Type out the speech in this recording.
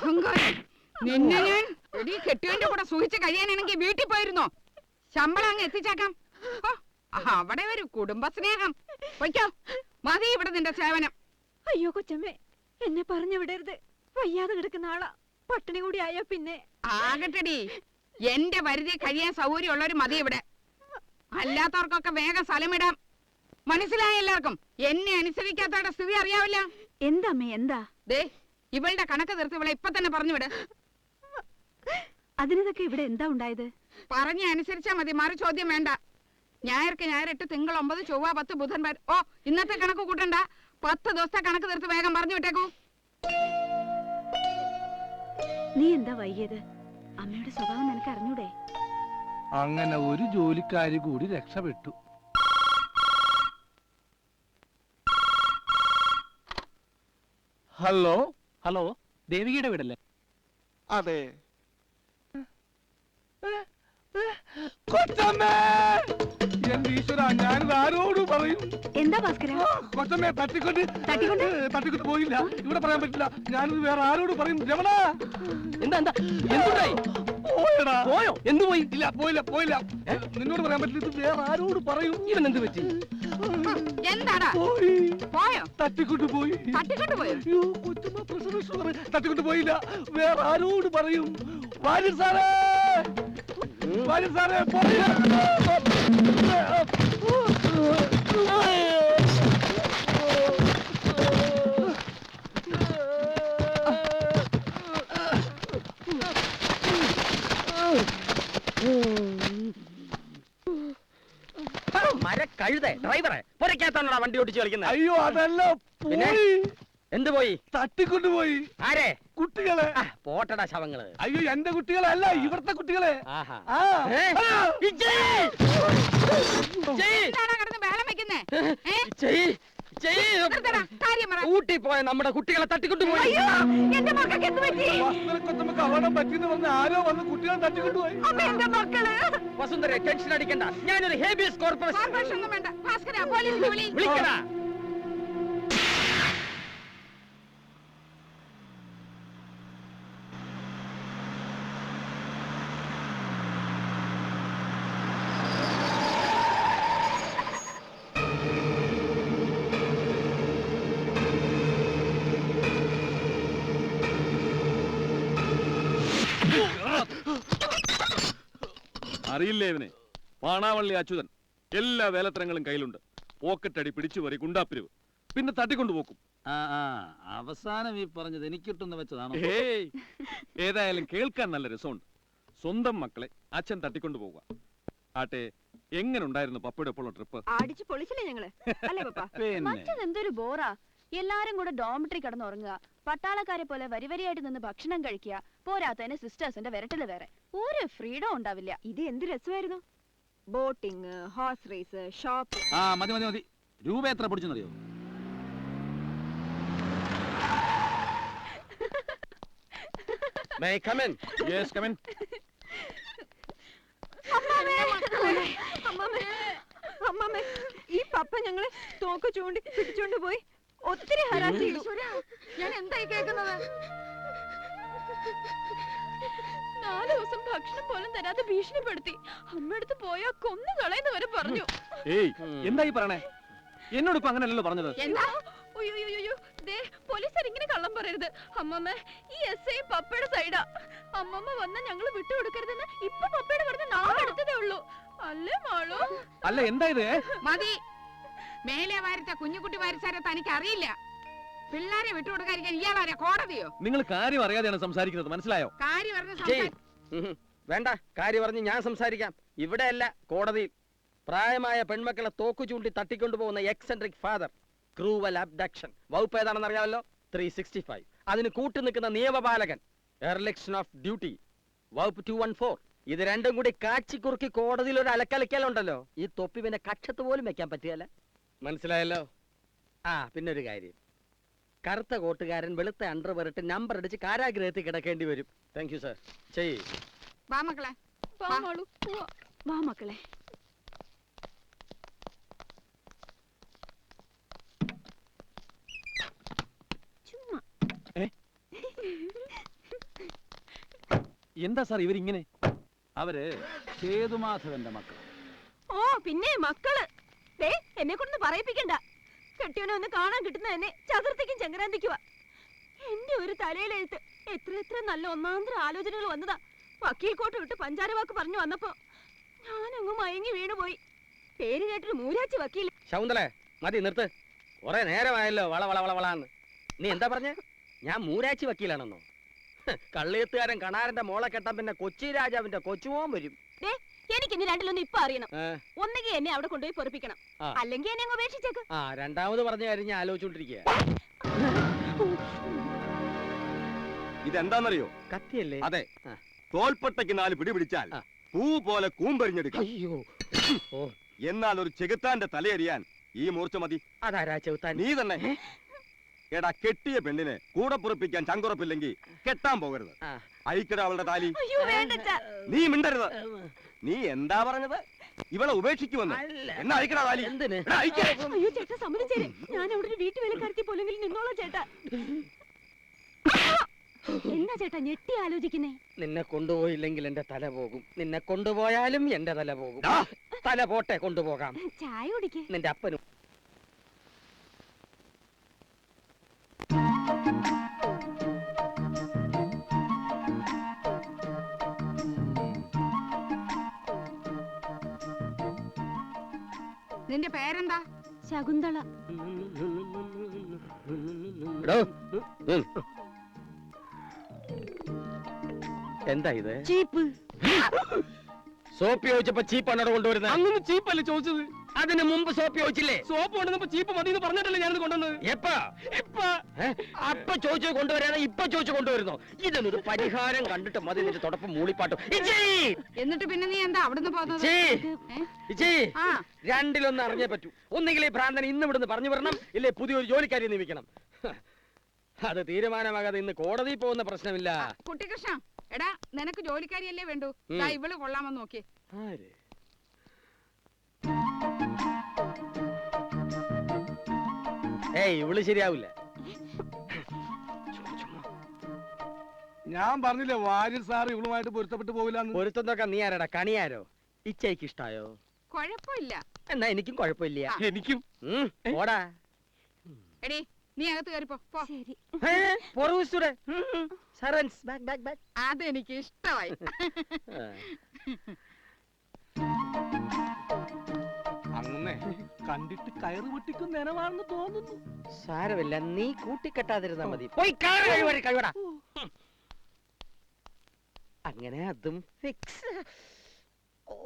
അഹങ്കാരി, നിന്നെ ഞാൻ കെട്ടിയവന്റെ കൂടെ സൂഹിച്ച് കഴിയാനാണെങ്കിൽ വീട്ടിൽ പോയിരുന്നോ? ശമ്പളം അങ്ങ് എത്തിച്ചേക്കാം. അവിടെ ഒരു കുടുംബസ്നേഹം. വയ്ക്കോ, മതി ഇവിടെ നിന്റെ സേവനം. അയ്യോ കൊച്ചമ്മേ, എന്നെ പറഞ്ഞു വിടരുത്. വയ്യാതെ കിടക്കുന്ന ആളാ, പട്ടിണി കൂടി ആയോ പിന്നെ. ആകട്ടെടി, എന്റെ പരിധി കഴിയാൻ സൗകര്യമുള്ളവര് മതി ഇവിടെ. അല്ലാത്തവർക്കൊക്കെ വേഗം സ്ഥലമിടാം. മനസ്സിലായ എല്ലാവർക്കും? എന്നെ അനുസരിക്കാത്തവരുടെ സ്ഥിതി അറിയാവില്ല. എന്താ അമ്മേ, എന്താ? ദേ, ഇവളുടെ കണക്ക് തീർത്ത് ഇവളെ ഇപ്പൊ തന്നെ പറഞ്ഞു വിട്. അതിനൊക്കെ ഇവിടെ എന്താ ഉണ്ടായത്? പറഞ്ഞ അനുസരിച്ചാ മതി, മറു ചോദ്യം വേണ്ട. ഞായർക്ക് ഞായർ 8, തിങ്കൾ 9, ചൊവ്വ 10, ബുധൻ 10. ഓ, ഇന്നത്തെ കണക്ക് കൂട്ടണ്ട. 10 ദിവസത്തെ കണക്ക് തീർത്ത് വേഗം പറഞ്ഞു വിട്ടേക്കൂ. നീ എന്താ വൈകിയത്? അമ്മയുടെ സ്വഭാവം നിനക്ക് അറിഞ്ഞൂടെ? അങ്ങനെ ഒരു ജോലിക്കാരി കൂടി രക്ഷപ്പെട്ടു. ഹലോ ഹലോ, ദേവികയുടെ വീടല്ലേ? അതെ. കൊച്ചമ്മേ, എന്റെ ഈശ്വര, ഞാനിത് ആരോട് പറയും? എന്താ ഭാസ്കര? കൊച്ചമ്മേ, തട്ടിക്കൊണ്ട് പോയില്ല. ഇവിടെ പറയാൻ പറ്റില്ല. ഞാനിത് വേറെ ആരോട് പറയും? രമണ, എന്താ എന്തുണ്ടായി? പോയടാ. പോയോ? എന്തു പോയി? ഇല്ല, പോയില്ല. നിന്നോട് പറയാൻ പറ്റില്ല. ഇത് വേറെ ആരോട് പറയും? ഇവൻ എന്ത് പറ്റി? എന്താടാ? പോയോ? തട്ടിക്കൊണ്ടുപോയി. തട്ടിക്കൊണ്ടുപോയോ? കൊച്ചമ്മ പ്രശ്നം തട്ടിക്കൊണ്ട് പോയില്ല. വേറെ ആരോട് പറയും? വാര്യർ സാറേ, മരക്കഴുതേ, ഡ്രൈവറെ പുരക്കാത്താണോടാ വണ്ടി ഓടിച്ചു കളിക്കുന്നത്? അയ്യോ, അതല്ല. എന്ത് പോയി? തട്ടിക്കൊണ്ടുപോയി. ആരെ? കുട്ടികളെ. പോട്ടടാ ശവങ്ങള്. അയ്യോ, എന്റെ കുട്ടികളല്ല, ഇവിടുത്തെ കുട്ടികളെ. ഊട്ടി പോയ നമ്മുടെ കുട്ടികളെ തട്ടിക്കൊണ്ടുപോയി. അപകടം പറ്റിയെന്ന് പറഞ്ഞ ആരോ വന്ന് കുട്ടികളെ തട്ടിക്കൊണ്ടുപോയി. വസുന്ധര, ടെൻഷൻ അടിക്കണ്ട. ഞാനൊരു ഹേബിയസ് കോർപ്പറേഷൻ വിളിക്കടാ. അറിയില്ലേ ഇവനെ? പാണാവള്ളി അച്യുതൻ. എല്ലാ വേലത്തരങ്ങളും കയ്യിലുണ്ട്. പോക്കറ്റടി, പിടിച്ചുപറി, ഗുണ്ടാപ്പിരിവ്, പിന്നെ തട്ടിക്കൊണ്ടുപോക്കും. അവസാനം ഈ പറഞ്ഞത് എനിക്കിട്ടൊന്ന് വെച്ചതാണോ? ഏതായാലും കേൾക്കാൻ നല്ല രസമുണ്ട്. സ്വന്തം മക്കളെ അച്ഛൻ തട്ടിക്കൊണ്ടുപോവുക. ആട്ടെ, എങ്ങനെ ഉണ്ടായിരുന്നു പപ്പയുടെ ഒപ്പമുള്ള ട്രിപ്പ്? അടിച്ചു പൊളിച്ചില്ലേ ഞങ്ങള്, അല്ലേ പപ്പ? മറ്റെന്തൊരു ബോറാ. എല്ലാരും കൂടെ ഡോമിറ്ററി കിടന്നുറങ്ങുക, പട്ടാളക്കാരെ പോലെ വരിവരിയായിട്ട് നിന്ന് ഭക്ഷണം കഴിക്കുക, പോരാത്തതിന് സിസ്റ്റേഴ്സിന്റെ വിരട്ടല് വേറെ. ഒരു ഫ്രീഡം ഉണ്ടാവില്ല. ഇത് എന്ത് രസമായിരുന്നു! Boating, horse race, shop. മതി. രൂപ എത്ര പിടിച്ചെന്നറിയോ? May I come in? Yes, come in. അമ്മാമേ, ഈ പപ്പ ഞങ്ങളെ തോക്ക് ചൂണ്ടി പിടിച്ചോണ്ട് പോയി ഒത്തിരി ഹരാസ് ചെയ്തു. ഞാൻ എന്തായി കേൾക്കുന്നത്? 4 ദിവസം ഭക്ഷണം പോലും തരാതെ ഭീഷണിപ്പെടുത്തി. അമ്മയടുത്ത് പോയാ കൊന്നു കളയെന്ന് വരെ പറഞ്ഞു. എന്തായി പറയണേ? എന്നോട് ഇപ്പൊ അങ്ങനെയല്ലോ പറഞ്ഞത്. പോലീസുകാർ ഇങ്ങനെ കള്ളം പറയരുത് അമ്മമ്മ. ഈ എസ് ഐ പപ്പയുടെ സൈഡാ. അമ്മമ്മ വന്ന ഞങ്ങള് വിട്ടുകൊടുക്കരുതെന്ന് ഇപ്പൊ പപ്പയുടെ പറഞ്ഞ നാളെടുത്തതേ ഉള്ളൂ. അല്ലേ മാളു? അല്ല, എന്തായത്? മതി. മേലെ വാരിച്ച കുഞ്ഞുകുട്ടി വാരിച്ചാരെ തനിക്ക് അറിയില്ല. പിള്ളേരെ വിട്ടുകൊടുക്കാതിരിക്കാൻ ഇയാളാരാ? കോടതിയോ? നിങ്ങൾ കാര്യം അറിയാതെയാണ് സംസാരിക്കുന്നത്, മനസ്സിലായോ? കാര്യം വേണ്ട, കാര്യം പറഞ്ഞ് ഞാൻ സംസാരിക്കാം. ഇവിടെ അല്ല, കോടതിയിൽ. പ്രായമായ പെൺമക്കളെ തോക്കു ചൂണ്ടി തട്ടിക്കൊണ്ടുപോകുന്ന എക്സെൻട്രിക് ഫാദർ, ക്രൂവൽ അബ്ഡക്ഷൻ. വകുപ്പ് ഏതാണെന്ന് അറിയാമല്ലോ? 365. അതിന് കൂട്ടുനിൽക്കുന്ന നിയമപാലകൻ, എർലിക്ഷൻ ഓഫ് ഡ്യൂട്ടി, വകുപ്പ് 214. ഇത് രണ്ടും കൂടി കാച്ചിക്കുറുക്കി കോടതിയിൽ ഒരു അലക്കലക്കലുണ്ടല്ലോ. ഈ തൊപ്പി പിന്നെ കക്ഷത്ത് പോലും വെക്കാൻ പറ്റിയല്ല. മനസ്സിലായല്ലോ? പിന്നെ ഒരു കാര്യം, കറുത്ത കോട്ടുകാരൻ വെളുത്ത അണ്ടർവെയർ ഇട്ട് നമ്പർ അടിച്ച് കാരാഗ്രഹത്തിൽ കിടക്കേണ്ടി വരും. Thank you sir. ചെയ്യ്. വാ മക്കളെ, വാ മക്കളെ. ചുമ്മാ എന്താ സാർ ഇവരിങ്ങനെ? അവര് സേതുമാധവന്റെ മക്കൾ. ഓ പിന്നെ മക്കള് ദേ എന്നെ കൊണ്ടൊന്ന് പറയിപ്പിക്കണ്ട. കെട്ടിയവനെ ഒന്ന് കാണാൻ കിട്ടുന്ന എന്നെ ചതുർത്ഥിക്കും ചങ്കരാന്തിക്കുവാ. എന്റെ ഒരു തലയിലെഴുത്ത് എത്ര നല്ല ഒന്നാന്തര ആലോചനകൾ വന്നതാ. വക്കീൽ കോട്ട് വിട്ട് പഞ്ചാര വാക്ക് പറഞ്ഞു വന്നപ്പോ ഞാനങ്ങ് മയങ്ങി വീണുപോയി. പേര് കേട്ടൊരു മൂരാച്ചി വക്കീൽ. ശകുന്തളെ മതി നിർത്ത്. കുറെ നേരമായല്ലോ വള വള വള വളാന്ന്. നീ എന്താ പറഞ്ഞേ? ഞാൻ മൂരാച്ചി വക്കീലാണെന്നോ? കള്ളിയത്തുകാരൻ കണാരന്റെ മോളെ കെട്ടാൻ പിന്നെ കൊച്ചി രാജാവിന്റെ കൊച്ചുമോൻ വരും. എനിക്ക് ഇനി രണ്ടിലൊന്നും ഇപ്പൊ അറിയണം. ഏ? ഒന്നുകിൽ എന്നെ അവിടെ കൊണ്ടുപോയി പൊറപ്പിക്കണം, ആ. അല്ലെങ്കിൽ എന്നെ അങ്ങ് ഉപേക്ഷിച്ചേക്ക്. ആ രണ്ടാമത് പറഞ്ഞ കാര്യം ഞാൻ ആലോചിച്ചോണ്ടിരിക്കുക. ഇതെന്താന്നറിയോ? കത്തിയല്ലേ? അതെ, ആ. തോൽപ്പട്ടയ്ക്ക് 4 പിടി പിടിച്ചാൽ ആ. പൂ പോലെ കൂമ്പരിഞ്ഞെടുക്കാം. അയ്യോ ഓ എന്നാൽ ഒരു ചെകുത്താന്റെ തലയറിയാൻ ഈ മൂർച്ച മതി. അതാരാ ചെവുത്താൻ? നീ തന്നെ. എടാ, കെട്ടിയ പെണ്ണിനെ കൂടെ പുറപ്പിക്കാൻ ചങ്കുറപ്പില്ലെങ്കിൽ കെട്ടാൻ പോകരുത്. ആ. അഴിക്കട അവളുടെ താലി. അയ്യോ വേണ്ടച്ചാ. നീ മിണ്ടരുത്. നീ എന്താ പറഞ്ഞത്? ഇവളെ ഉപേക്ഷിക്കുമെന്ന്. അല്ല. എന്നാ അഴിക്കട താലി. എന്തിന്? എടാ, അഴിക്ക്. അയ്യോ ചേട്ടാ സമ്മതിച്ചേരെ. ഞാൻ അവിടെ ഒരു വീട്ടു വേലക്കാരത്തി പോലെങ്കിൽ നിന്നോളാം ചേട്ടാ. എന്നാ ചേട്ടാ ഞെട്ടി ആലോചിക്കുന്നേ? നിന്നെ കൊണ്ടുപോയില്ലെങ്കിൽ എന്റെ തല പോകും. നിന്നെ കൊണ്ടുപോയാലും എന്റെ തല പോകും. ദാ. തല പോട്ടെ, കൊണ്ടുപോകാം. ചായ കുടിക്കേ. നിന്റെ അപ്പനും. നിന്റെ പേരെന്താ? ശകുന്തള. എടോ, ഉം. എന്താ ഇത്? ചീപ്പ്. സോപ്പ് ചോദിച്ചപ്പോ ചീപ്പാണോ കൊണ്ടുവരുന്നത്? അങ്ങനെ ചീപ്പല്ലേ ചോദിച്ചത്? അതിന് മുമ്പ് സോപ്പ് ചോദിച്ചില്ലേ? സോപ്പ് കൊണ്ടുവന്നപ്പോ ചീപ്പ് മതി എന്ന് പറഞ്ഞിട്ടല്ലേ ഞാനത് കൊണ്ടുവന്നത്. എപ്പാ? ഇപ്പൊ അപ്പൊ ചോദിച്ചു കൊണ്ടുവരാതെ ഇപ്പൊ ചോദിച്ചു കൊണ്ടുവരുന്നോ? ഇതിനൊരു പരിഹാരം കണ്ടിട്ട് മതി നിന്റെ തുടപ്പം മൂളിപ്പാട്ടും. എന്നിട്ട് പിന്നെ നീ എന്താ അവിടുന്ന് പോകുന്നത്? ആ. രണ്ടിലൊന്ന് അറിഞ്ഞേ പറ്റൂ. ഒന്നുകിൽ ഈ ഭ്രാന്തനെ ഇന്ന് ഇവിടുന്ന് പറഞ്ഞു വരണം, ഇല്ലേ പുതിയൊരു ജോലിക്കാരി നിയമിക്കണം. അത് തീരുമാനമാകാതെ ഇന്ന് കോടതിയിൽ പോകുന്ന പ്രശ്നമില്ല. കുട്ടികൃഷ്ണ, എടാ നിനക്ക് ജോലിക്കാരിയല്ലേ വേണ്ടു? ദാ ഇവള് കൊള്ളാമെന്ന് നോക്കി. ആര്? ഏയ് ഇവള് ശരിയാവില്ല. ഞാൻ പറഞ്ഞില്ലേ വാര്യർ സാർ ഇവളുമായിട്ട് പൊരുത്തപ്പെട്ടു പോവില്ലാന്ന്. പൊരുത്തം നോക്കാൻ നീ ആരാടാ? കണിയാരോ? ഇച്ചയ്ക്ക് ഇഷ്ടായോ? കൊഴപ്പില്ല. എന്നാ എനിക്കും കുഴപ്പമില്ല. എനിക്കും. ഓടാ. എടി നീ അകത്ത് കയറിപ്പോ. പോ. ശരി. അതെനിക്ക് ഇഷ്ടമായി. അങ്ങനെ കണ്ടിട്ട് കയറ് പൊട്ടിക്കും നേരമാണെന്ന് തോന്നുന്നു. സാരമില്ല, നീ കൂട്ടിക്കെട്ടാതിരുന്നാ മതി. പോയി കഴിവടാ. അങ്ങനെ അതും ഫിക്സ്. ഓ